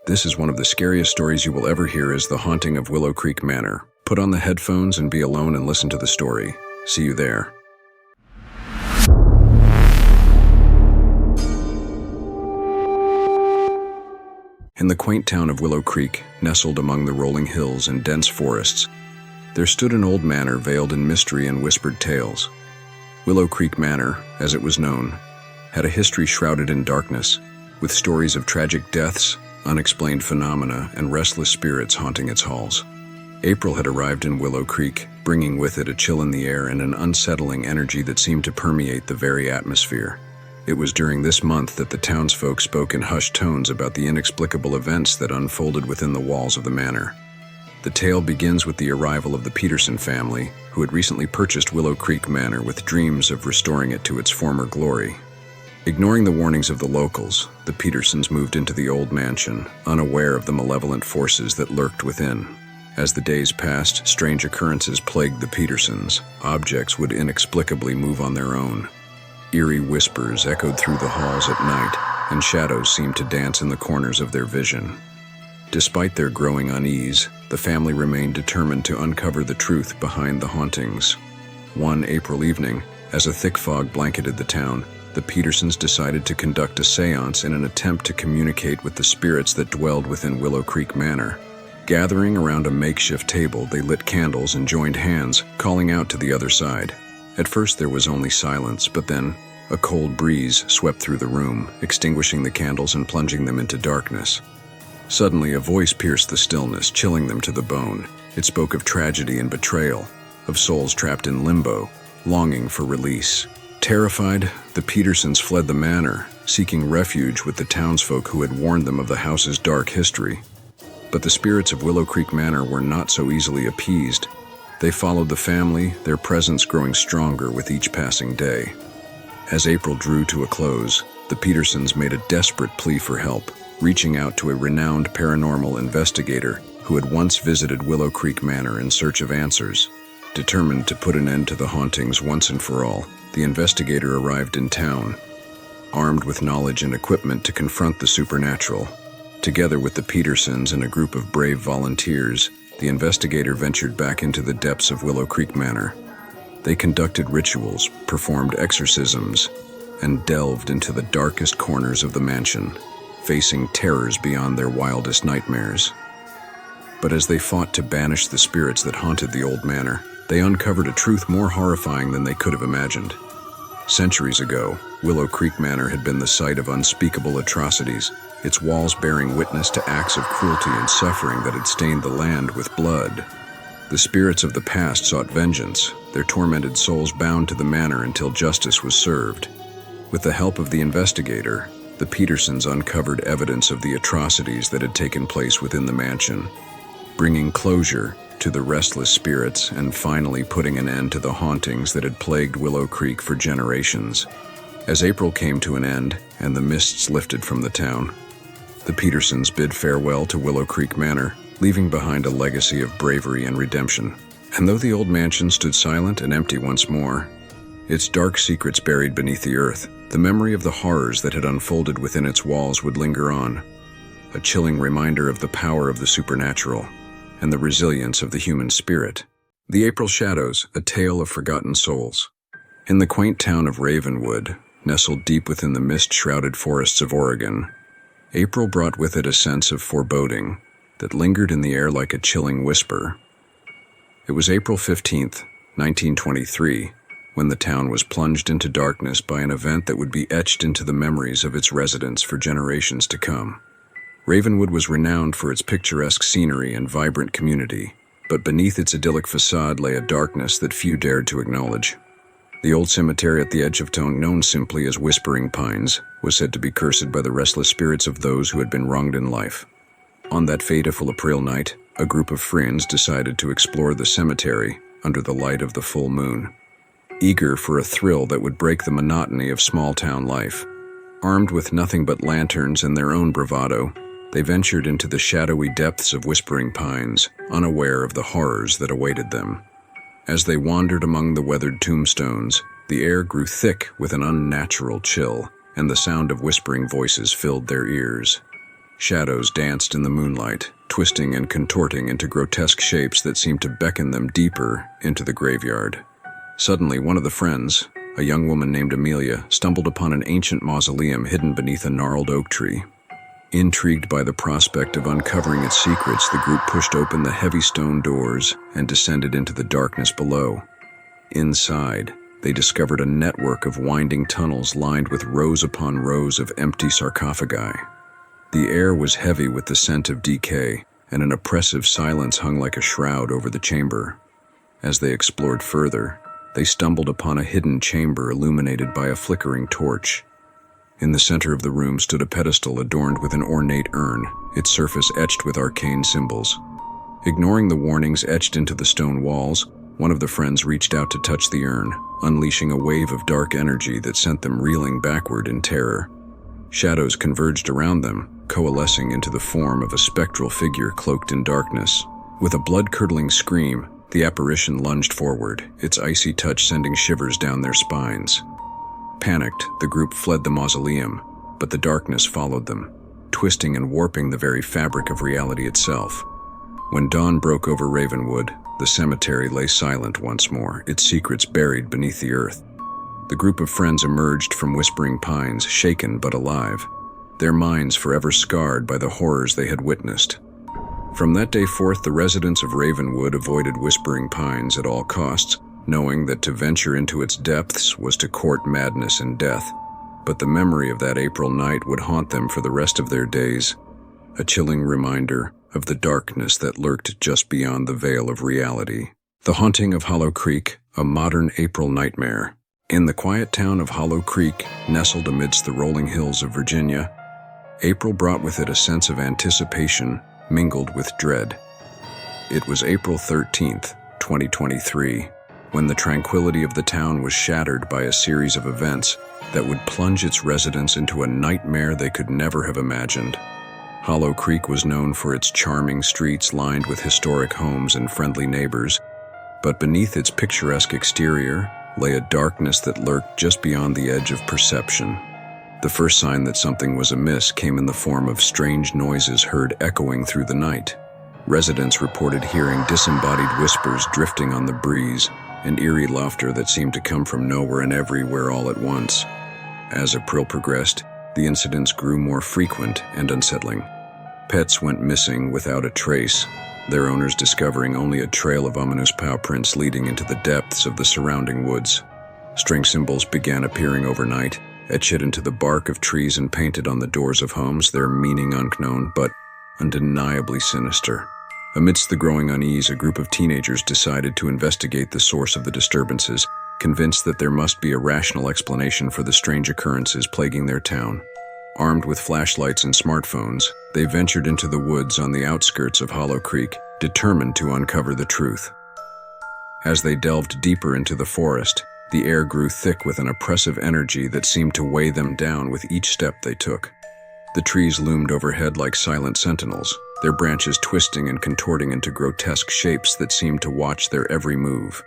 This is one of the scariest stories you will ever hear is The Haunting of Willow Creek Manor. Put on the headphones and be alone and listen to the story. See you there. In the quaint town of Willow Creek, nestled among the rolling hills and dense forests, there stood an old manor veiled in mystery and whispered tales. Willow Creek Manor, as it was known, had a history shrouded in darkness, with stories of tragic deaths, unexplained phenomena, and restless spirits haunting its halls. April had arrived in Willow Creek, bringing with it a chill in the air and an unsettling energy that seemed to permeate the very atmosphere. It was during this month that the townsfolk spoke in hushed tones about the inexplicable events that unfolded within the walls of the manor. The tale begins with the arrival of the Peterson family, who had recently purchased Willow Creek Manor with dreams of restoring it to its former glory. Ignoring the warnings of the locals, the Petersons moved into the old mansion, unaware of the malevolent forces that lurked within. As the days passed, strange occurrences plagued the Petersons. Objects would inexplicably move on their own. Eerie whispers echoed through the halls at night, and shadows seemed to dance in the corners of their vision. Despite their growing unease, the family remained determined to uncover the truth behind the hauntings. One April evening, as a thick fog blanketed the town, the Petersons decided to conduct a seance in an attempt to communicate with the spirits that dwelled within Willow Creek Manor. Gathering around a makeshift table, they lit candles and joined hands, calling out to the other side. At first there was only silence, but then a cold breeze swept through the room, extinguishing the candles and plunging them into darkness. Suddenly a voice pierced the stillness, chilling them to the bone. It spoke of tragedy and betrayal, of souls trapped in limbo, longing for release. Terrified, the Petersons fled the manor, seeking refuge with the townsfolk who had warned them of the house's dark history. But the spirits of Willow Creek Manor were not so easily appeased. They followed the family, their presence growing stronger with each passing day. As April drew to a close, the Petersons made a desperate plea for help, reaching out to a renowned paranormal investigator who had once visited Willow Creek Manor in search of answers. Determined to put an end to the hauntings once and for all, the investigator arrived in town, armed with knowledge and equipment to confront the supernatural. Together with the Petersons and a group of brave volunteers, the investigator ventured back into the depths of Willow Creek Manor. They conducted rituals, performed exorcisms, and delved into the darkest corners of the mansion, facing terrors beyond their wildest nightmares. But as they fought to banish the spirits that haunted the old manor, they uncovered a truth more horrifying than they could have imagined. Centuries ago, Willow Creek Manor had been the site of unspeakable atrocities, its walls bearing witness to acts of cruelty and suffering that had stained the land with blood. The spirits of the past sought vengeance, their tormented souls bound to the manor until justice was served. With the help of the investigator, the Petersons uncovered evidence of the atrocities that had taken place within the mansion, bringing closure to the restless spirits and finally putting an end to the hauntings that had plagued Willow Creek for generations. As April came to an end and the mists lifted from the town, the Petersons bid farewell to Willow Creek Manor, leaving behind a legacy of bravery and redemption. And though the old mansion stood silent and empty once more, its dark secrets buried beneath the earth, the memory of the horrors that had unfolded within its walls would linger on, a chilling reminder of the power of the supernatural and the resilience of the human spirit. The April Shadows, a tale of forgotten souls. In the quaint town of Ravenwood, nestled deep within the mist-shrouded forests of Oregon, April brought with it a sense of foreboding that lingered in the air like a chilling whisper. It was April 15th, 1923, when the town was plunged into darkness by an event that would be etched into the memories of its residents for generations to come. Ravenwood was renowned for its picturesque scenery and vibrant community, but beneath its idyllic facade lay a darkness that few dared to acknowledge. The old cemetery at the edge of town, known simply as Whispering Pines, was said to be cursed by the restless spirits of those who had been wronged in life. On that fateful April night, a group of friends decided to explore the cemetery under the light of the full moon, eager for a thrill that would break the monotony of small-town life. Armed with nothing but lanterns and their own bravado, they ventured into the shadowy depths of Whispering Pines, unaware of the horrors that awaited them. As they wandered among the weathered tombstones, the air grew thick with an unnatural chill, and the sound of whispering voices filled their ears. Shadows danced in the moonlight, twisting and contorting into grotesque shapes that seemed to beckon them deeper into the graveyard. Suddenly, one of the friends, a young woman named Amelia, stumbled upon an ancient mausoleum hidden beneath a gnarled oak tree. Intrigued by the prospect of uncovering its secrets, the group pushed open the heavy stone doors and descended into the darkness below. Inside, they discovered a network of winding tunnels lined with rows upon rows of empty sarcophagi. The air was heavy with the scent of decay, and an oppressive silence hung like a shroud over the chamber. As they explored further, they stumbled upon a hidden chamber illuminated by a flickering torch. In the center of the room stood a pedestal adorned with an ornate urn, its surface etched with arcane symbols. Ignoring the warnings etched into the stone walls, one of the friends reached out to touch the urn, unleashing a wave of dark energy that sent them reeling backward in terror. Shadows converged around them, coalescing into the form of a spectral figure cloaked in darkness. With a blood-curdling scream, the apparition lunged forward, its icy touch sending shivers down their spines. Panicked, the group fled the mausoleum, but the darkness followed them, twisting and warping the very fabric of reality itself. When dawn broke over Ravenwood, the cemetery lay silent once more, its secrets buried beneath the earth. The group of friends emerged from Whispering Pines, shaken but alive, their minds forever scarred by the horrors they had witnessed. From that day forth, the residents of Ravenwood avoided Whispering Pines at all costs, knowing that to venture into its depths was to court madness and death. But the memory of that April night would haunt them for the rest of their days, a chilling reminder of the darkness that lurked just beyond the veil of reality. The Haunting of Hollow Creek, a modern April nightmare. In the quiet town of Hollow Creek, nestled amidst the rolling hills of Virginia, April brought with it a sense of anticipation mingled with dread. It was April 13th, 2023, when the tranquility of the town was shattered by a series of events that would plunge its residents into a nightmare they could never have imagined. Hollow Creek was known for its charming streets lined with historic homes and friendly neighbors, but beneath its picturesque exterior lay a darkness that lurked just beyond the edge of perception. The first sign that something was amiss came in the form of strange noises heard echoing through the night. Residents reported hearing disembodied whispers drifting on the breeze, an eerie laughter that seemed to come from nowhere and everywhere all at once. As April progressed, the incidents grew more frequent and unsettling. Pets went missing without a trace, their owners discovering only a trail of ominous paw prints leading into the depths of the surrounding woods. Strange symbols began appearing overnight, etched into the bark of trees and painted on the doors of homes, their meaning unknown but undeniably sinister. Amidst the growing unease, a group of teenagers decided to investigate the source of the disturbances, convinced that there must be a rational explanation for the strange occurrences plaguing their town. Armed with flashlights and smartphones, they ventured into the woods on the outskirts of Hollow Creek, determined to uncover the truth. As they delved deeper into the forest, the air grew thick with an oppressive energy that seemed to weigh them down with each step they took. The trees loomed overhead like silent sentinels, their branches twisting and contorting into grotesque shapes that seemed to watch their every move.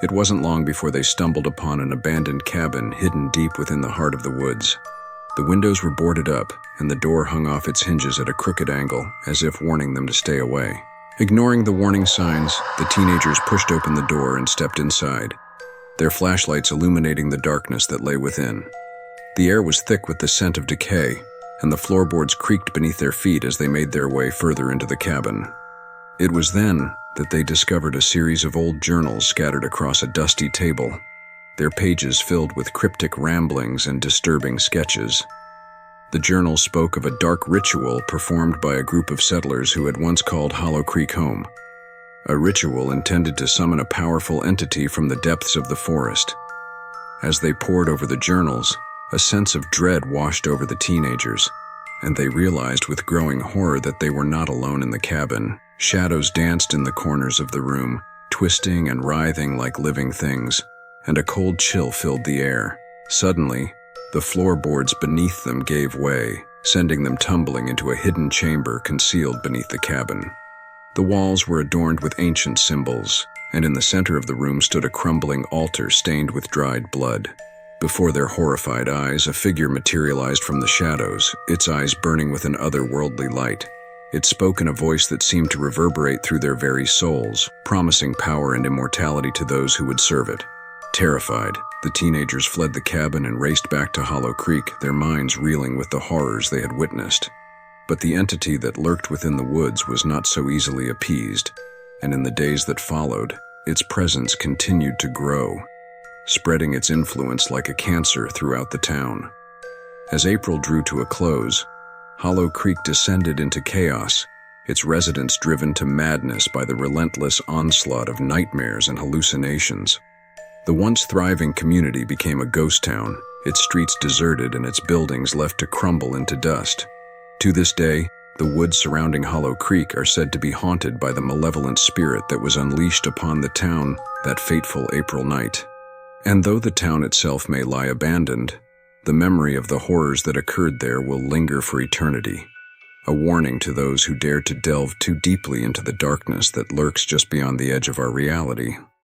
It wasn't long before they stumbled upon an abandoned cabin hidden deep within the heart of the woods. The windows were boarded up, and the door hung off its hinges at a crooked angle, as if warning them to stay away. Ignoring the warning signs, the teenagers pushed open the door and stepped inside, their flashlights illuminating the darkness that lay within. The air was thick with the scent of decay, and the floorboards creaked beneath their feet as they made their way further into the cabin. It was then that they discovered a series of old journals scattered across a dusty table, their pages filled with cryptic ramblings and disturbing sketches. The journals spoke of a dark ritual performed by a group of settlers who had once called Hollow Creek home, a ritual intended to summon a powerful entity from the depths of the forest. As they pored over the journals, a sense of dread washed over the teenagers, and they realized with growing horror that they were not alone in the cabin. Shadows danced in the corners of the room, twisting and writhing like living things, and a cold chill filled the air. Suddenly, the floorboards beneath them gave way, sending them tumbling into a hidden chamber concealed beneath the cabin. The walls were adorned with ancient symbols, and in the center of the room stood a crumbling altar stained with dried blood. Before their horrified eyes, a figure materialized from the shadows, its eyes burning with an otherworldly light. It spoke in a voice that seemed to reverberate through their very souls, promising power and immortality to those who would serve it. Terrified, the teenagers fled the cabin and raced back to Hollow Creek, their minds reeling with the horrors they had witnessed. But the entity that lurked within the woods was not so easily appeased, and in the days that followed, its presence continued to grow, spreading its influence like a cancer throughout the town. As April drew to a close, Hollow Creek descended into chaos, its residents driven to madness by the relentless onslaught of nightmares and hallucinations. The once thriving community became a ghost town, its streets deserted and its buildings left to crumble into dust. To this day, the woods surrounding Hollow Creek are said to be haunted by the malevolent spirit that was unleashed upon the town that fateful April night. And though the town itself may lie abandoned, the memory of the horrors that occurred there will linger for eternity, a warning to those who dare to delve too deeply into the darkness that lurks just beyond the edge of our reality.